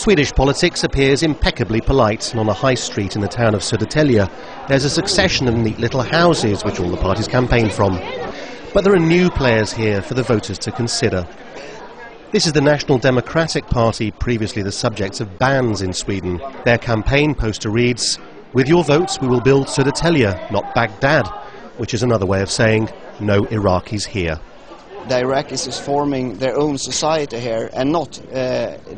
Swedish politics appears impeccably polite, and on a high street in the town of Södertälje there's a succession of neat little houses which all the parties campaign from. But there are new players here for the voters to consider. This is the Nationaldemokraternas party, previously the subject of bans in Sweden. Their campaign poster reads, "With your votes we will build Södertälje, not Baghdad," which is another way of saying, no Iraqis here. The Iraqis is forming their own society here, and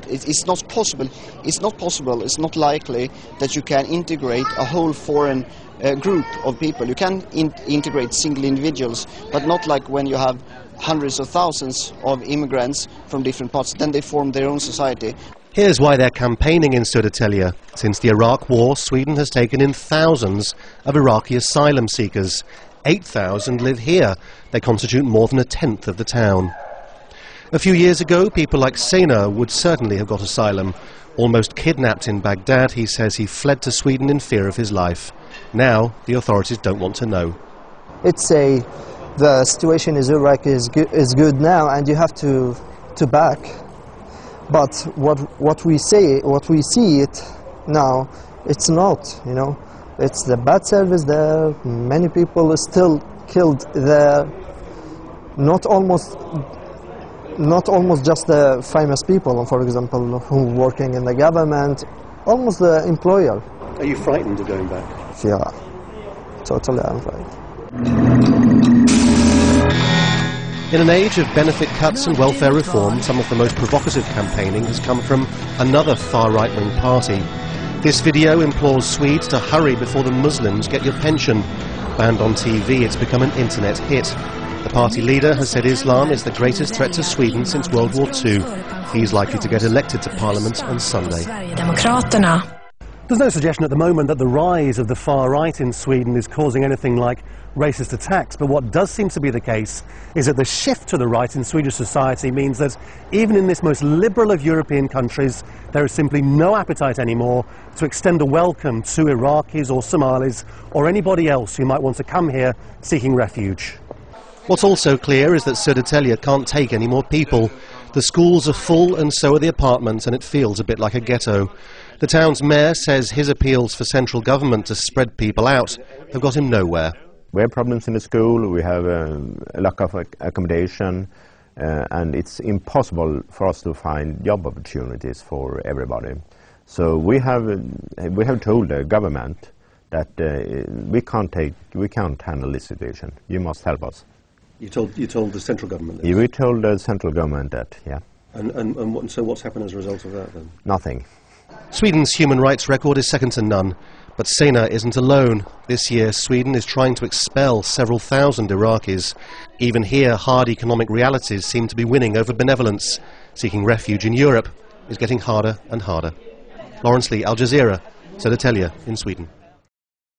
it's not possible. It's not likely that you can integrate a whole foreign group of people. You can integrate single individuals, but not like when you have hundreds of thousands of immigrants from different parts. Then they form their own society. Here's why they're campaigning in Södertälje. Since the Iraq War, Sweden has taken in thousands of Iraqi asylum seekers. 8,000 live here. They constitute more than a tenth of the town. A few years ago, people like Svenne would certainly have got asylum. Almost kidnapped in Baghdad, he says he fled to Sweden in fear of his life. Now, the authorities don't want to know. The situation in Iraq is good now, and you have to back. But what we see it now, it's not, you know. It's the bad service there. Many people are still killed there. Not almost just the famous people, for example, who are working in the government. Almost the employer. Are you frightened of going back? Yeah, totally I'm frightened. In an age of benefit cuts and welfare reform, some of the most provocative campaigning has come from another far-right-wing party. This video implores Swedes to hurry before the Muslims get your pension. Banned on TV, it's become an internet hit. The party leader has said Islam is the greatest threat to Sweden since World War II. He's likely to get elected to Parliament on Sunday. There's no suggestion at the moment that the rise of the far right in Sweden is causing anything like racist attacks, but what does seem to be the case is that the shift to the right in Swedish society means that even in this most liberal of European countries, there is simply no appetite anymore to extend a welcome to Iraqis or Somalis or anybody else who might want to come here seeking refuge. What's also clear is that Södertälje can't take any more people. The schools are full and so are the apartments, and it feels a bit like a ghetto. The town's mayor says his appeals for central government to spread people out have got him nowhere. We have problems in the school, we have a lack of accommodation, and it's impossible for us to find job opportunities for everybody. So we have told the government that we can't handle this situation. You must help us. You told the central government this? Yeah, we told the central government that, yeah. And so what's happened as a result of that then? Nothing. Sweden's human rights record is second to none, but Svenne isn't alone. This year, Sweden is trying to expel several thousand Iraqis. Even here, hard economic realities seem to be winning over benevolence. Seeking refuge in Europe is getting harder and harder. Lawrence Lee, Al Jazeera, Södertälje in Sweden.